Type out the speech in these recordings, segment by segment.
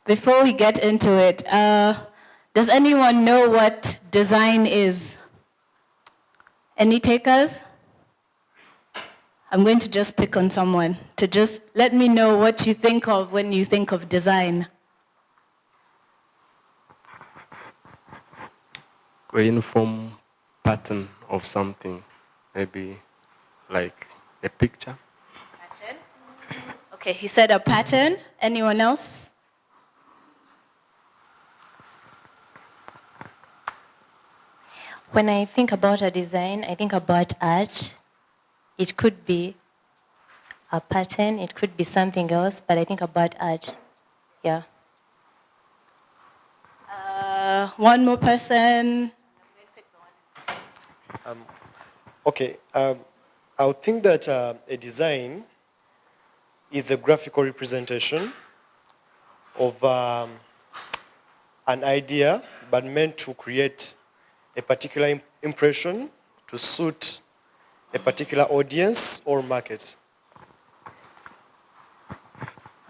Before we get into it, does anyone know what design is? Any takers? I'm going to just pick on someone to just let me know what you think of when you think of design. A uniform pattern of something, maybe like a picture. Pattern? Okay, he said a pattern. Anyone else? When I think about a design, I think about art. It could be a pattern, it could be something else, but I think about art. Yeah. One more person. Okay, I would think that a design is a graphical representation of an idea, but meant to create a particular impression to suit a particular audience or market.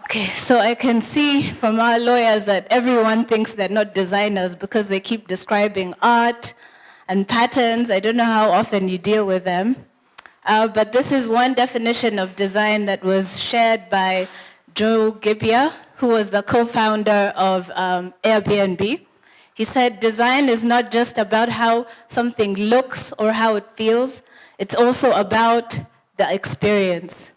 Okay, so I can see from our lawyers that everyone thinks they're not designers because they keep describing art and patterns. I don't know how often you deal with them. But this is one definition of design that was shared by Joe Gibbia, who was the co-founder of Airbnb. He said, design is not just about how something looks or how it feels, it's also about the experience.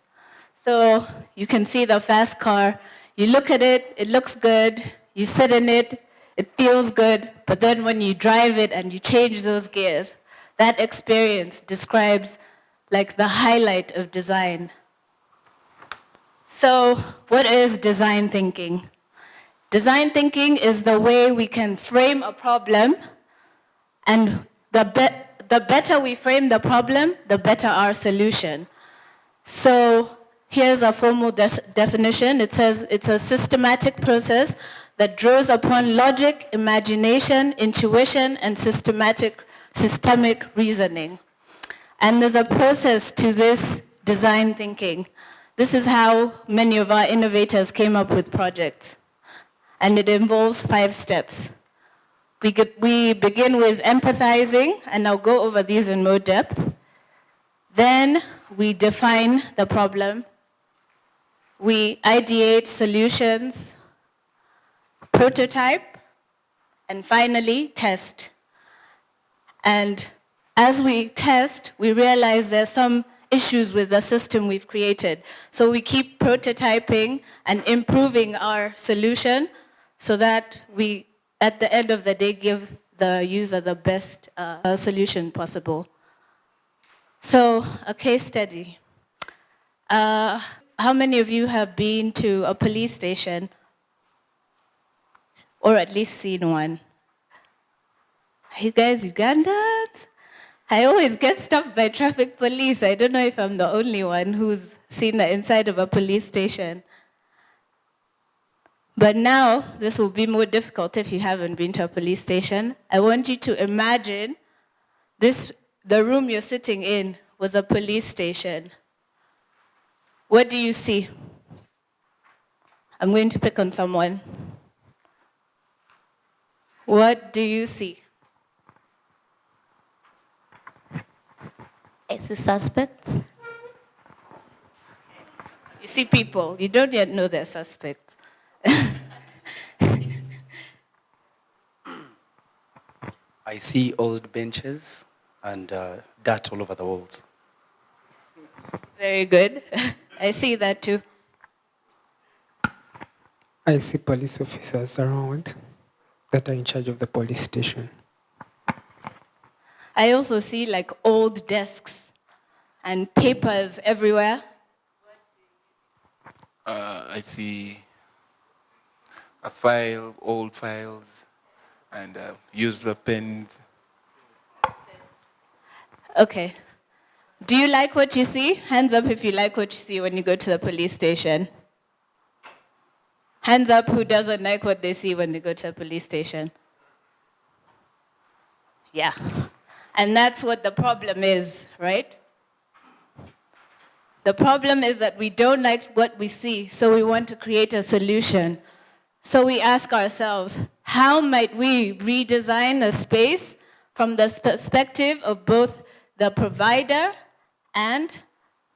So you can see the fast car, you look at it, it looks good, you sit in it, it feels good, but then when you drive it and you change those gears, that experience describes like the highlight of design. So what is design thinking? Design thinking is the way we can frame a problem, and the better we frame the problem, the better our solution. So here's a formal definition. It says it's a systematic process that draws upon logic, imagination, intuition, and systemic reasoning. And there's a process to this design thinking. This is how many of our innovators came up with projects. And it involves 5 steps. We begin with empathizing, and I'll go over these in more depth. Then we define the problem. We ideate solutions, prototype, and finally test. And as we test, we realize there's some issues with the system we've created. So we keep prototyping and improving our solution so that we, at the end of the day, give the user the best solution possible. So, a case study. How many of you have been to a police station? Or at least seen one? Are you guys Ugandans? I always get stopped by traffic police. I don't know if I'm the only one who's seen the inside of a police station. But now, this will be more difficult if you haven't been to a police station. I want you to imagine the room you're sitting in was a police station. What do you see? I'm going to pick on someone. What do you see? I see suspects. You see people. You don't yet know they're suspects. I see old benches and dirt all over the walls. Very good. I see that too. I see police officers around that are in charge of the police station. I also see like old desks and papers everywhere. I see a file, old files, and use the pens. Okay. Do you like what you see? Hands up if you like what you see when you go to the police station. Hands up who doesn't like what they see when they go to a police station. Yeah. And that's what the problem is, right? The problem is that we don't like what we see, so we want to create a solution. So we ask ourselves, how might we redesign a space from the perspective of both the provider and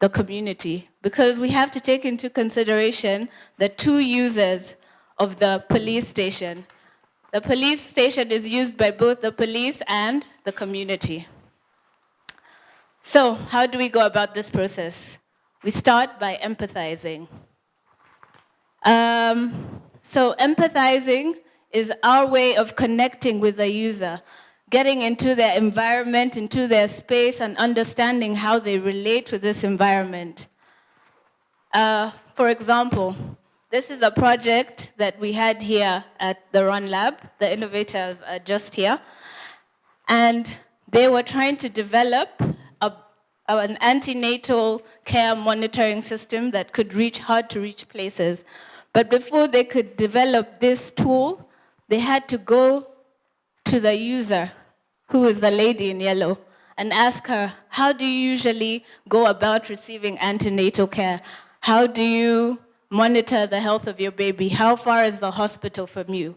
the community? Because we have to take into consideration the two users of the police station. The police station is used by both the police and the community. So how do we go about this process? We start by empathizing. So empathizing is our way of connecting with the user, getting into their environment, into their space, and understanding how they relate to this environment. For example, this is a project that we had here at the Run Lab. The innovators are just here. And they were trying to develop an antenatal care monitoring system that could reach hard-to-reach places. But before they could develop this tool, they had to go to the user, who is the lady in yellow, and ask her, how do you usually go about receiving antenatal care? How do you monitor the health of your baby? How far is the hospital from you?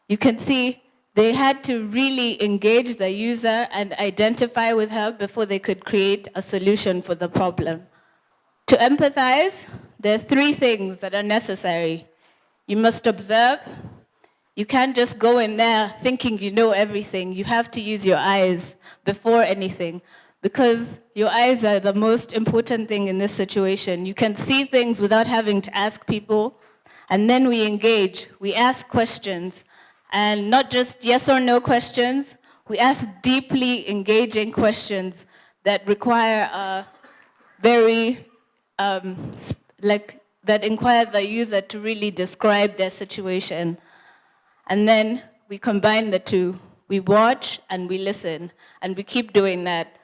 You can see they had to really engage the user and identify with her before they could create a solution for the problem. To empathize, there are three things that are necessary. You must observe. You can't just go in there thinking you know everything. You have to use your eyes before anything, because your eyes are the most important thing in this situation. You can see things without having to ask people, and then we engage. We ask questions, and not just yes or no questions. We ask deeply engaging questions that require a very that inquire the user to really describe their situation. And then we combine the two. We watch and we listen, and we keep doing that.